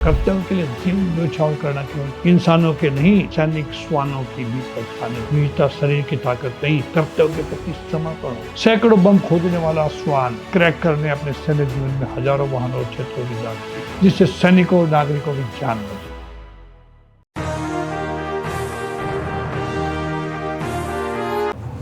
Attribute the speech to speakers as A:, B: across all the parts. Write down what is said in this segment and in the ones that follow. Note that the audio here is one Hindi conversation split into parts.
A: कर्तव्य के लिए जीवन न्यौछावर करना केवल इंसानों के नहीं, सैनिक श्वानों की भी पहचान है। वीरता शरीर की ताकत नहीं, कर्तव्य के प्रति समर्पण। सैकड़ों बम खोदने वाला श्वान क्रैकर ने अपने सैन्य जीवन में हजारों वाहनों और क्षेत्रों की जांच की, जिससे सैनिकों और नागरिकों की जान बची।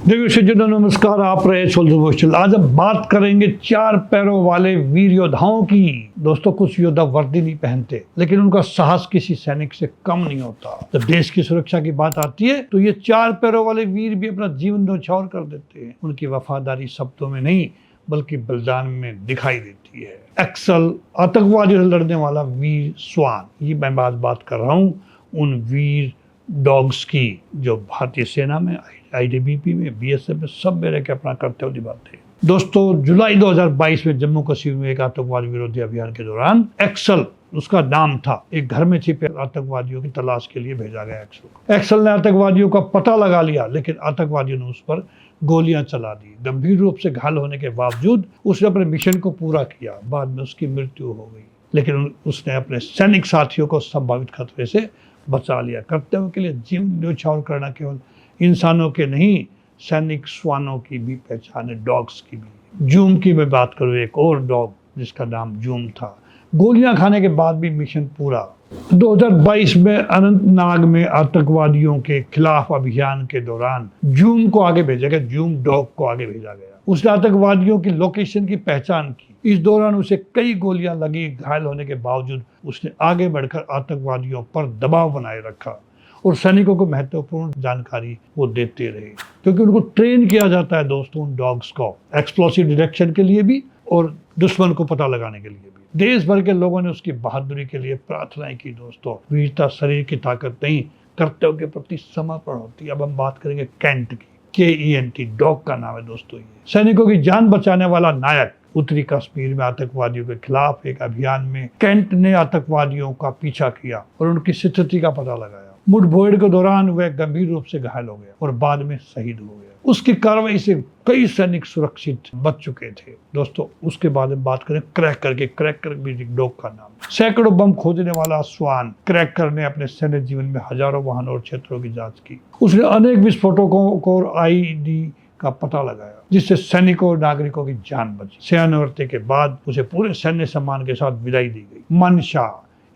A: देखिए नमस्कार, आप रहे सोल्जर। आज हम बात करेंगे चार पैरों वाले वीर योद्धाओं की। दोस्तों, कुछ योद्धा वर्दी नहीं पहनते, लेकिन उनका साहस किसी सैनिक से कम नहीं होता। जब देश की सुरक्षा की बात आती है तो ये चार पैरों वाले वीर भी अपना जीवन न्यौछावर कर देते हैं। उनकी वफादारी शब्दों में नहीं बल्कि बलिदान में दिखाई देती है। एक्सल आतंकवादियों से लड़ने वाला वीर श्वान, ये मैं बात कर रहा हूँ उन वीर डॉग्स की जो भारतीय सेना में, आईटीबीपी में, बीएसएफ में सब में रहकर अपना कर्तव्य निभाते हैं। दोस्तों, जुलाई 2022 में जम्मू कश्मीर में एक आतंकवाद विरोधी अभियान के दौरान एक्सल, उसका नाम था, एक घर में छिपे आतंकवादियों की तलाश के लिए भेजा गया। एक्सल ने आतंकवादियों का पता लगा लिया, लेकिन आतंकवादियों ने उस पर गोलियां चला दी। गंभीर रूप से घायल होने के बावजूद उसने अपने मिशन को पूरा किया। बाद में उसकी मृत्यु हो गई, लेकिन उसने अपने सैनिक साथियों को संभावित खतरे से बचा लिया। कर्तव्य के लिए जीवन न्यौछावर करना केवल इंसानों के नहीं, सैनिक श्वानों की भी पहचान है, डॉग्स की भी। जूम की मैं बात करूँ, एक और डॉग जिसका नाम जूम था, गोलियां खाने के बाद भी मिशन पूरा। 2022 में अनंतनाग में आतंकवादियों के खिलाफ अभियान के दौरान जूम को आगे भेजा गया, जूम डॉग को आगे भेजा गया। उसने आतंकवादियों की लोकेशन की पहचान की। इस दौरान उसे कई गोलियां लगी। घायल होने के बावजूद उसने आगे बढ़कर आतंकवादियों पर दबाव बनाए रखा और सैनिकों को महत्वपूर्ण जानकारी वो देते रहे, क्योंकि उनको ट्रेन किया जाता है दोस्तों उन डॉग्स को, एक्सप्लोसिव डिटेक्शन के लिए भी और दुश्मन को पता लगाने के लिए भी। देश भर के लोगों ने उसकी बहादुरी के लिए प्रार्थनाएं की। दोस्तों, वीरता शरीर की ताकत नहीं, कर्तव्य के प्रति समर्पण होती है। अब हम बात करेंगे कैंट की, KENT, डॉग का नाम है दोस्तों। ये सैनिकों की जान बचाने वाला नायक। उत्तरी कश्मीर में आतंकवादियों के खिलाफ एक अभियान में कैंट ने आतंकवादियों का पीछा किया और उनकी स्थिति का पता लगाया। मुठभेड़ के दौरान वह गंभीर रूप से घायल हो गया और बाद में शहीद हो गया। उसकी कार्रवाई से कई सैनिक सुरक्षित बच चुके थे। दोस्तों, उसके बाद में बात करें क्रैकर भी एक डॉग का नाम। सैकड़ों बम खोदने वाला श्वान क्रैकर ने अपने सैन्य जीवन में हजारों वाहनों और क्षेत्रों की जांच की। उसने अनेक विस्फोटकों को और आईडी का पता लगाया, जिससे सैनिकों और नागरिकों की जान बची। सेवानिवृत्ति के बाद उसे पूरे सैन्य सम्मान के साथ विदाई दी गई। मनशा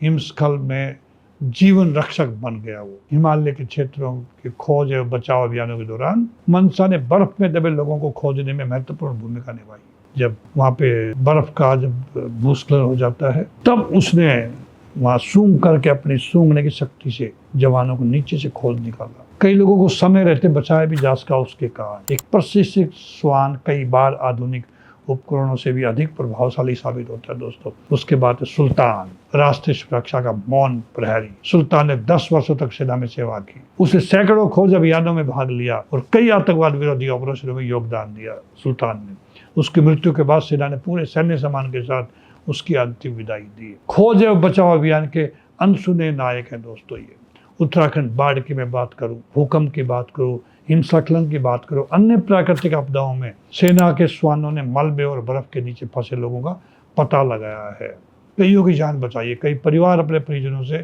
A: हिमस्खलन में जीवन रक्षक बन गया। वो हिमालय के क्षेत्रों के खोज और बचाव अभियानों के दौरान मनशा ने बर्फ में दबे लोगों को खोजने में महत्वपूर्ण भूमिका निभाई। जब वहाँ पे बर्फ का जब भूस्खलन हो जाता है, तब उसने वहाँ सूंघ करके अपनी सूंघने की शक्ति से जवानों को नीचे से खोज निकाला। कई लोगों को समय रहते बचाया भी जा सका उसके कारण। एक प्रशिक्षित श्वान कई बार आधुनिक उपकरणों से भी अधिक प्रभावशाली साबित होता है। दोस्तों, उसके बाद सुल्तान, राष्ट्रीय सुरक्षा का मौन प्रहरी। सुल्तान ने 10 वर्षों तक सेना में सेवा की। उसने सैकड़ों खोज अभियानों में भाग लिया और कई आतंकवाद विरोधी ऑपरेशनों में योगदान दिया। सुल्तान ने उसकी मृत्यु के बाद सेना ने पूरे सैन्य सम्मान के साथ उसकी अंतिम विदाई दी। खोज एवं बचाव अभियान के अनसुने नायक हैं दोस्तों ये। उत्तराखंड बाढ़ की मैं बात करूं, भूकंप की बात करूं, हिमस्खलन की बात करूं, अन्य प्राकृतिक आपदाओं में सेना के श्वानों ने मलबे और बर्फ के नीचे फंसे लोगों का पता लगाया है। कईयों की जान बचाई है। कई परिवार अपने परिजनों से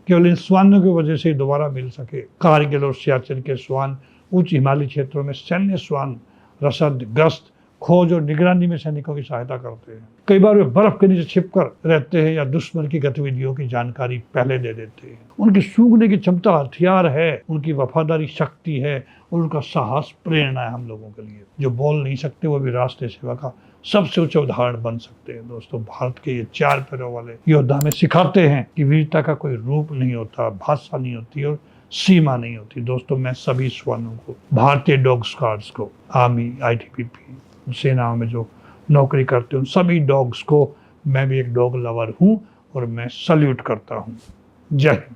A: केवल इन श्वानों की वजह से दोबारा मिल सके। कारगिल और सियाचिन के श्वान उच्च हिमालयी क्षेत्रों में सैन्य श्वान रसद, गश्त, खोज और निगरानी में सैनिकों की सहायता करते हैं। कई बार वे बर्फ के नीचे छिपकर रहते हैं या दुश्मन की गतिविधियों की जानकारी पहले दे देते हैं। उनकी सूंघने की क्षमता हथियार है, उनकी वफादारी शक्ति है और उनका साहस प्रेरणा है हम लोगों के लिए। जो बोल नहीं सकते वो भी राष्ट्रीय सेवा का सबसे ऊंचा उदाहरण बन सकते हैं। दोस्तों, भारत के ये चार पैरों वाले योद्धा हमें सिखाते हैं कि वीरता का कोई रूप नहीं होता, भाषा नहीं होती और सीमा नहीं होती। दोस्तों, मैं सभी श्वानों को, भारतीय डॉग स्क्वाड्स को, आर्मी, आईटीबीपी, सेनाओं में जो नौकरी करते हैं, सभी डॉग्स को, मैं भी एक डॉग लवर हूं और मैं सल्यूट करता हूं। जय हिंद।